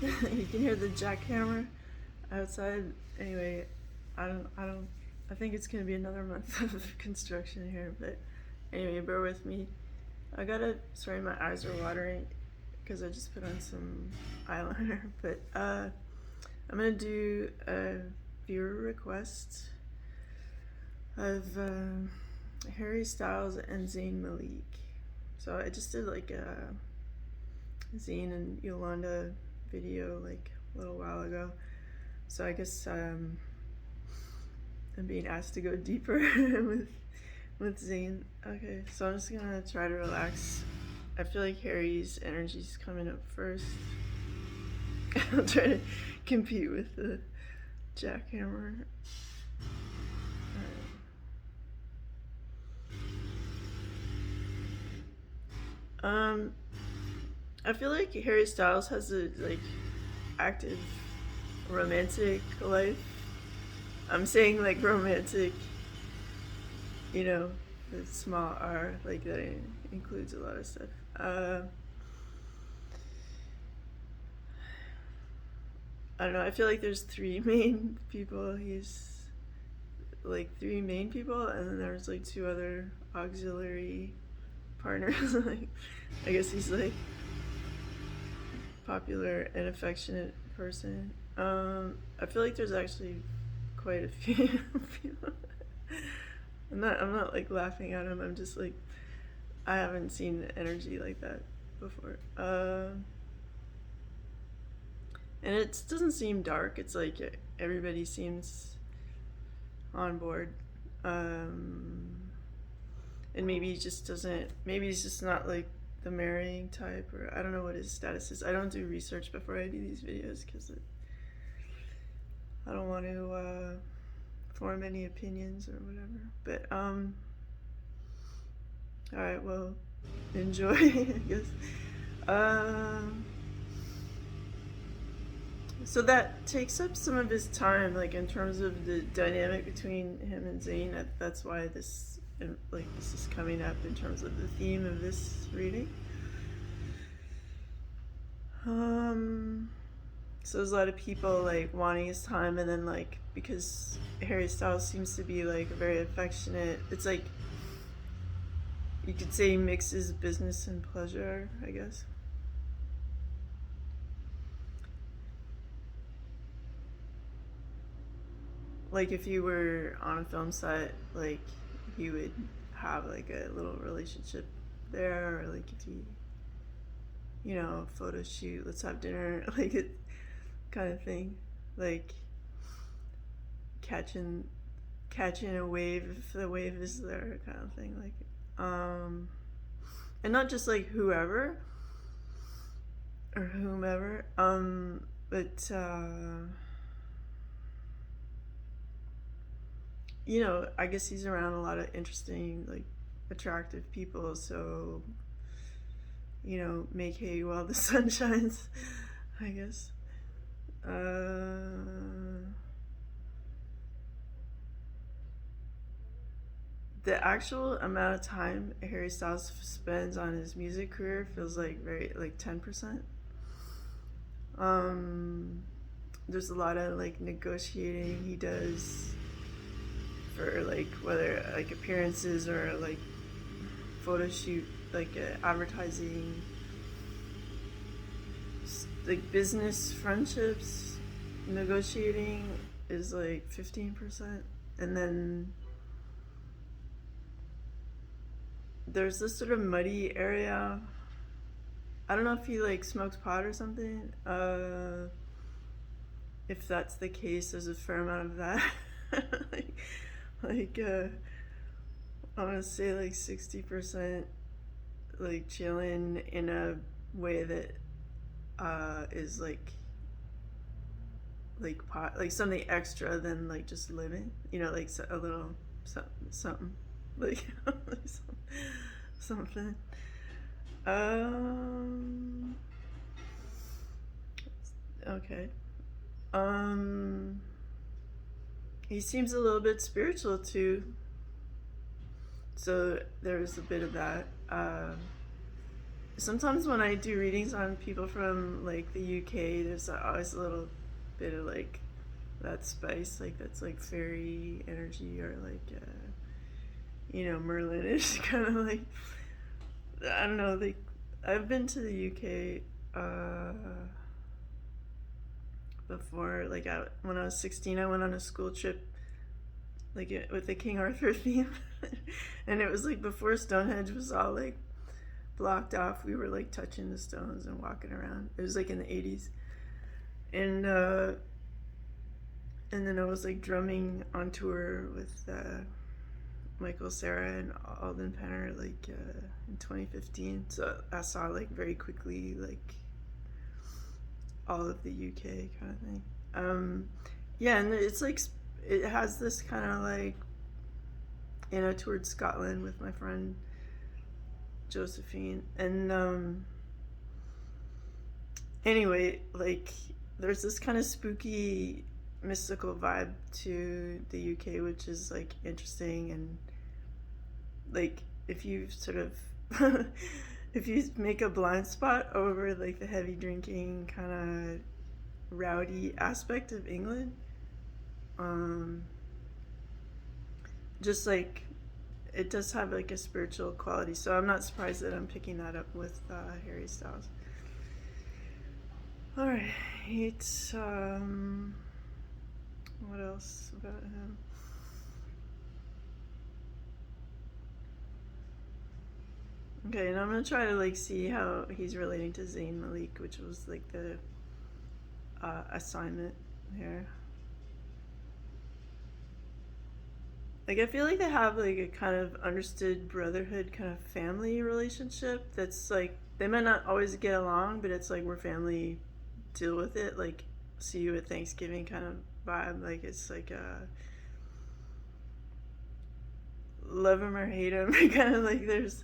You can hear the jackhammer outside. Anyway, I think it's gonna be another month of construction here, but anyway, bear with me. Sorry, my eyes are watering because I just put on some eyeliner, but I'm gonna do a viewer request of Harry Styles and Zayn Malik. So I just did like a Zayn and Yolanda video like a little while ago. So I guess I'm being asked to go deeper with Zayn. Okay, so I'm just gonna try to relax. I feel like Harry's energy's coming up first. I'll try to compete with the jackhammer. Um, I feel like Harry Styles has a like active romantic life. I'm saying like romantic, with small R, like that includes a lot of stuff. I don't know. I feel like there's three main people. He's like three main people, and then there's like two other auxiliary partners. Like, I guess he's like popular and affectionate person. I feel like there's actually quite a few people. I'm not like laughing at him. I'm just like, I haven't seen energy like that before. And it doesn't seem dark. It's like everybody seems on board. And maybe he just doesn't. Maybe he's just not like the marrying type, or I don't know what his status is. I don't do research before I do these videos because I don't want to form any opinions or whatever. But all right, well, enjoy. I guess. So that takes up some of his time, like in terms of the dynamic between him and Zayn. That's why this is coming up in terms of the theme of this reading. So there's a lot of people like wanting his time, and then like because Harry Styles seems to be like very affectionate, it's like you could say he mixes business and pleasure, I guess. Like if you were on a film set, like you would have like a little relationship there, or like if photo shoot, let's have dinner, like it kind of thing, like catching a wave if the wave is there, kind of thing, like and not just like whoever or whomever, but I guess he's around a lot of interesting, like attractive people, so make hay while the sun shines, I guess. The actual amount of time Harry Styles spends on his music career feels like very like 10%. There's a lot of like negotiating he does for like whether like appearances or like photo shoot, like advertising, like business friendships. Negotiating is like 15%, and then there's this sort of muddy area. I don't know if he like smokes pot or something. If that's the case, there's a fair amount of that. like I'm gonna say like 60% like chilling in a way that is like pot, like something extra than like just living, like a little something like something. Okay. He seems a little bit spiritual too, so there's a bit of that. sometimes when I do readings on people from like the UK, there's always a little bit of like that spice, like that's like fairy energy or like Merlin-ish kind of like, I don't know, like I've been to the UK before. Like when I was 16, I went on a school trip like with the King Arthur theme, and it was like before Stonehenge was all like blocked off. We were like touching the stones and walking around. It was like in the 80s, and then I was like drumming on tour with Michael Cera and Alden Penner like in 2015. So I saw like very quickly like all of the UK kind of thing. Yeah, and it's like it has this kind of like, I toured Scotland with my friend Josephine, and anyway, like there's this kind of spooky mystical vibe to the UK, which is like interesting. And like if you sort of if you make a blind spot over like the heavy drinking kind of rowdy aspect of England, just like it does have like a spiritual quality. So I'm not surprised that I'm picking that up with Harry Styles. All right, what else about him? Okay, and I'm gonna try to like see how he's relating to Zayn Malik, which was like the assignment here. Like I feel like they have like a kind of understood brotherhood kind of family relationship that's like they might not always get along, but it's like we're family, deal with it, like see you at Thanksgiving kind of vibe. Like it's like love him or hate him kind of like there's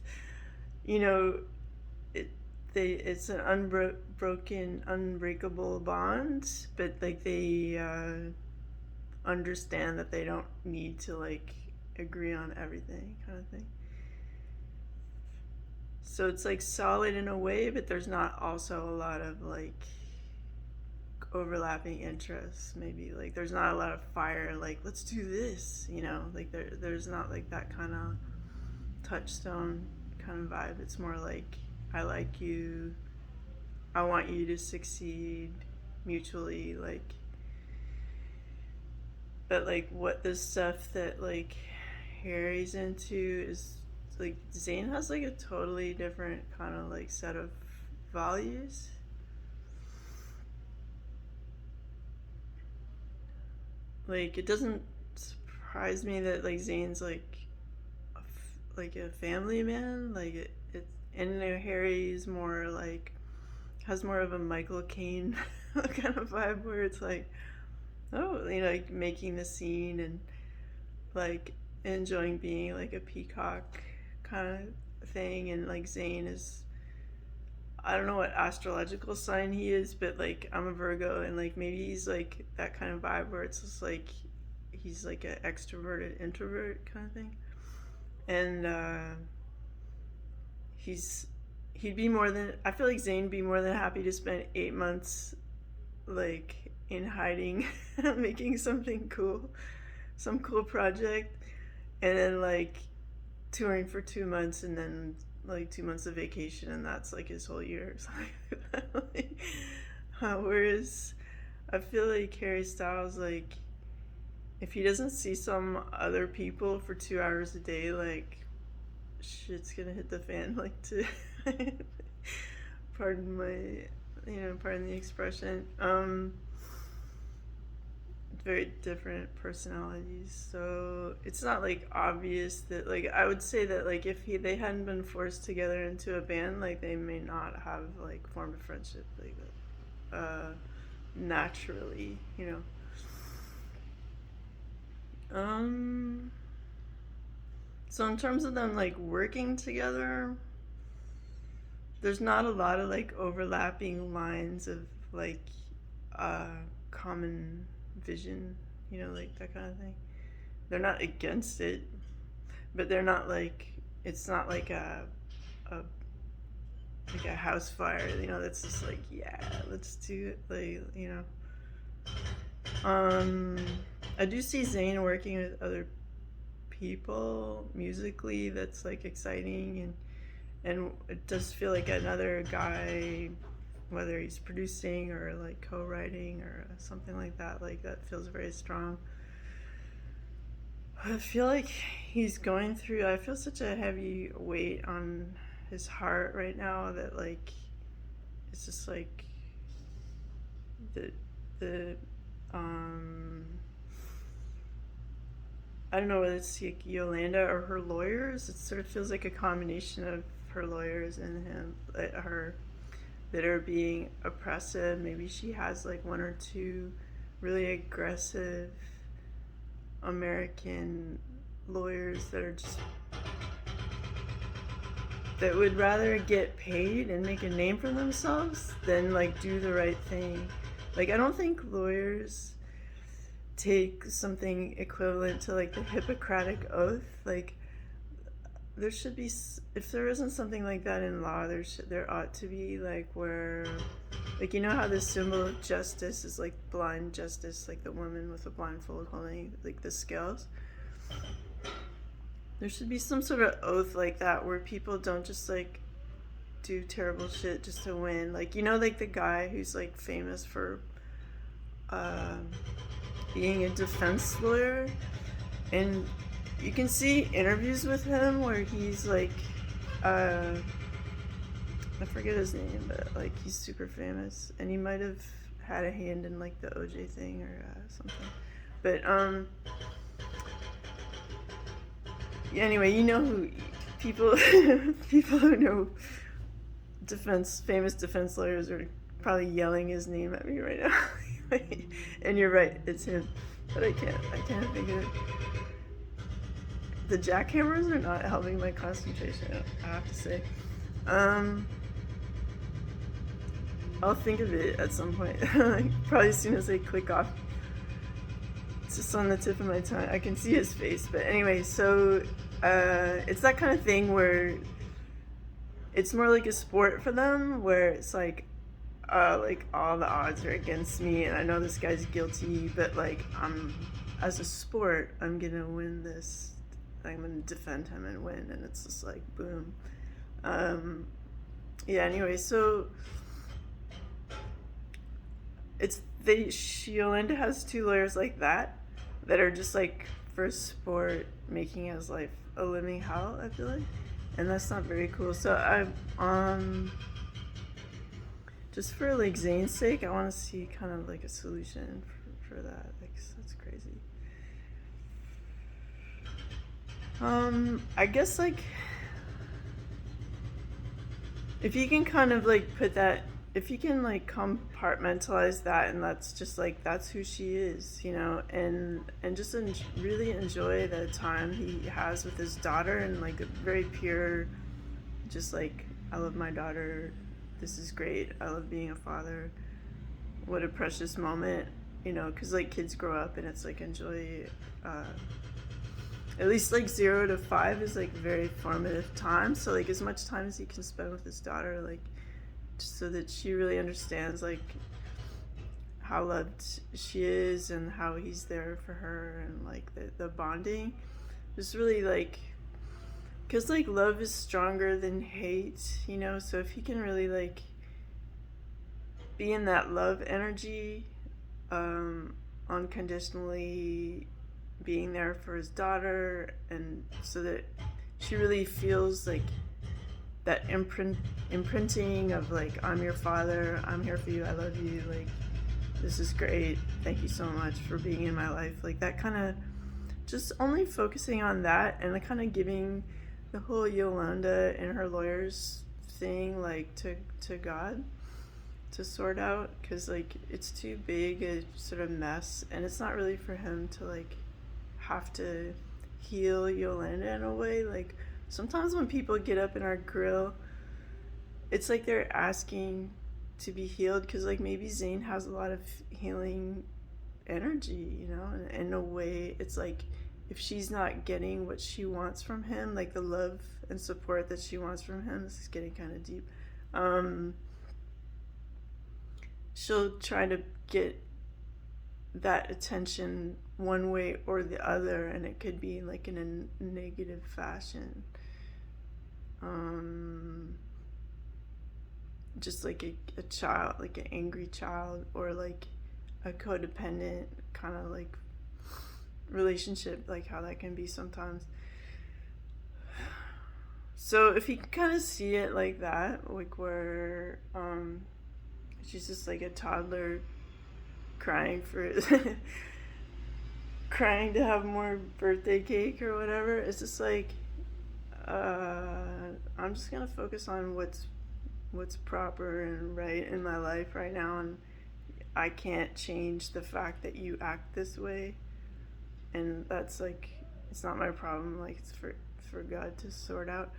it's an unbroken unbreakable bond, but like they understand that they don't need to like agree on everything kind of thing. So it's like solid in a way, but there's not also a lot of like overlapping interests. Maybe like there's not a lot of fire like let's do this, like there's not like that kind of touchstone kind of vibe. It's more like I like you, I want you to succeed mutually, like. But like what the stuff that like Harry's into is like Zayn has like a totally different kind of like set of values. Like it doesn't surprise me that like Zayn's like like a family man. Like and Harry's more like has more of a Michael Caine kind of vibe where it's like, oh, like making the scene and like enjoying being like a peacock kind of thing. And like Zayn is, I don't know what astrological sign he is, but like I'm a Virgo, and like maybe he's like that kind of vibe where it's just like he's like an extroverted introvert kind of thing. And he'd be more than, I feel like Zayn would be more than happy to spend 8 months like in hiding making something cool, some cool project, and then like touring for 2 months, and then like 2 months of vacation, and that's like his whole year or something like whereas I feel like Harry Styles, like if he doesn't see some other people for 2 hours a day, like shit's gonna hit the fan, like to pardon my pardon the expression. Very different personalities, so it's not like obvious that like I would say that like if they hadn't been forced together into a band, like they may not have like formed a friendship like naturally. So in terms of them like working together, there's not a lot of like overlapping lines of like common vision, like that kind of thing. They're not against it, but they're not like, it's not like a like a house fire, you know, that's just like, yeah, let's do it, like, you know. I do see Zayn working with other people musically, that's like exciting, and it does feel like another guy, whether he's producing or like co-writing or something like that feels very strong. I feel like he's going through, I feel such a heavy weight on his heart right now that like it's just like the um I don't know whether it's like Yolanda or her lawyers. It sort of feels like a combination of her lawyers and him, her, that are being oppressive. Maybe she has like one or two really aggressive American lawyers that are just, that would rather get paid and make a name for themselves than like do the right thing. Like, I don't think lawyers take something equivalent to like the Hippocratic Oath. Like, there should be, if there isn't something like that in law, there ought to be, like, where, like, you know how the symbol of justice is like blind justice, like the woman with a blindfold holding like the scales. There should be some sort of oath like that where people don't just like do terrible shit just to win. Like, you know, like the guy who's like famous for being a defense lawyer, and you can see interviews with him where he's like, I forget his name, but like he's super famous, and he might have had a hand in like the OJ thing or something. But anyway, you know who people people who know famous defense lawyers are probably yelling his name at me right now. And you're right, it's him, but I can't think of it. The jackhammers are not helping my concentration, I have to say. I'll think of it at some point. Probably as soon as I click off. It's just on the tip of my tongue. I can see his face, but anyway, so it's that kind of thing where it's more like a sport for them, where it's like all the odds are against me, and I know this guy's guilty, but like as a sport, I'm gonna win this. I'm gonna defend him and win, and it's just like boom. Yeah. Anyway, so Yolanda has two lawyers like that are just like for sport, making his life a living hell, I feel like, and that's not very cool. So just for like Zayn's sake, I want to see kind of like a solution for that. Like, that's crazy. I guess like if you can kind of like put that, if you can like compartmentalize that, and that's just like, that's who she is, you know, and just really enjoy the time he has with his daughter, and like a very pure, just like, I love my daughter, this is great, I love being a father, what a precious moment, you know, because like kids grow up and it's like enjoy, at least like 0 to 5 is like very formative time, so like as much time as he can spend with his daughter, like just so that she really understands like how loved she is and how he's there for her, and like the bonding, just really like, because like love is stronger than hate, you know, so if he can really like be in that love energy, unconditionally being there for his daughter, and so that she really feels like that imprinting of like, I'm your father, I'm here for you, I love you, like this is great, thank you so much for being in my life, like that kind of, just only focusing on that, and like kind of giving the whole Yolanda and her lawyers thing like to God to sort out, because like it's too big a sort of mess, and it's not really for him to like have to heal Yolanda in a way. Like sometimes when people get up in our grill, it's like they're asking to be healed, because like maybe Zayn has a lot of healing energy, you know, and in a way it's like, if she's not getting what she wants from him, like the love and support that she wants from him, this is getting kind of deep, um, she'll try to get that attention one way or the other, and it could be like in a negative fashion. Just like a child, like an angry child, or like a codependent kind of like relationship, like how that can be sometimes. So if you can kind of see it like that, like where she's just like a toddler crying for crying to have more birthday cake or whatever, it's just like I'm just gonna focus on what's proper and right in my life right now, and I can't change the fact that you act this way, and that's like, it's not my problem, like it's for God to sort out.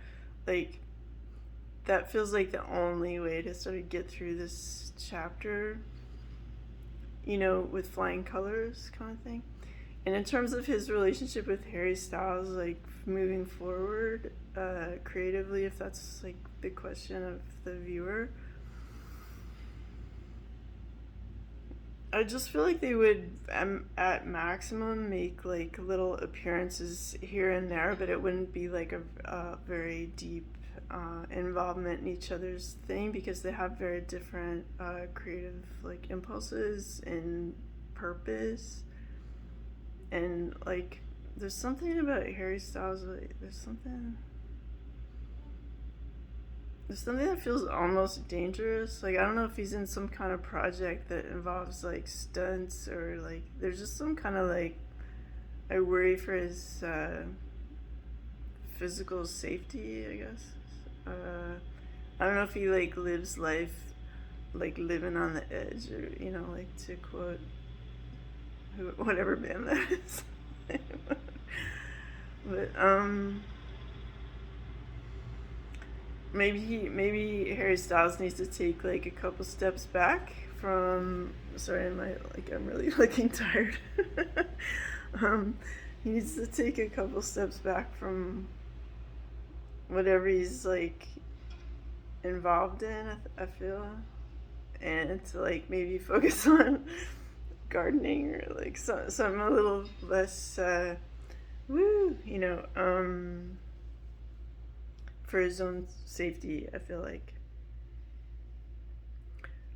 Like, that feels like the only way to sort of get through this chapter, you know, with flying colors kind of thing. And in terms of his relationship with Harry Styles, like moving forward creatively, if that's like the question of the viewer, I just feel like they would, at maximum, make like little appearances here and there, but it wouldn't be like a very deep involvement in each other's thing, because they have very different creative like impulses and purpose. And like, there's something about Harry Styles, like, there's something that feels almost dangerous. Like, I don't know if he's in some kind of project that involves like stunts, or like there's just some kind of like, I worry for his physical safety, I guess. I don't know if he like lives life like living on the edge, or, you know, like to quote whatever band that is. But maybe Harry Styles needs to take like a couple steps back from, sorry, I'm really looking tired. He needs to take a couple steps back from whatever he's like involved in, I feel, and to like maybe focus on gardening, or like something a little less woo, you know, for his own safety. I feel like,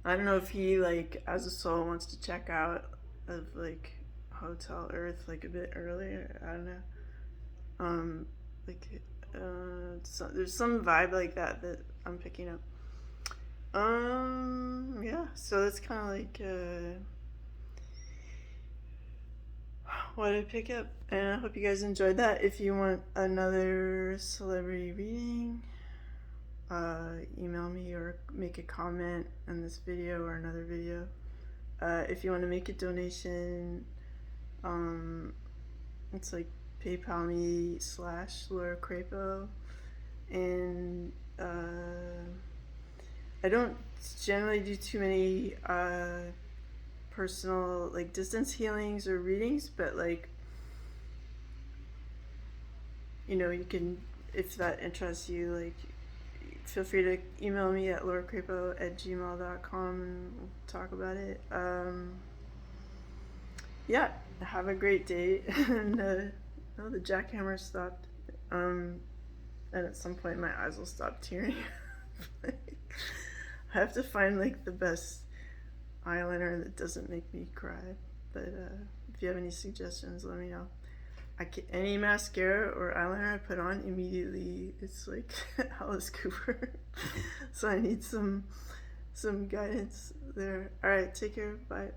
I don't know if he like as a soul wants to check out of like Hotel Earth like a bit earlier. I don't know. Like so, there's some vibe like that I'm picking up. Yeah, so that's kind of like what I pick up, and I hope you guys enjoyed that. If you want another celebrity reading, email me or make a comment on this video or another video. If you want to make a donation, it's like PayPal me /Lauracrapo, and I don't generally do too many personal like distance healings or readings, but like, you know, you can, if that interests you, like feel free to email me at lauracrapo@gmail.com and we'll talk about it. Yeah, have a great day. And oh, the jackhammer stopped, and at some point my eyes will stop tearing. I have to find like the best eyeliner that doesn't make me cry. But if you have any suggestions, let me know. Any mascara or eyeliner I put on immediately, it's like Alice Cooper. So I need some guidance there. All right, take care. Bye.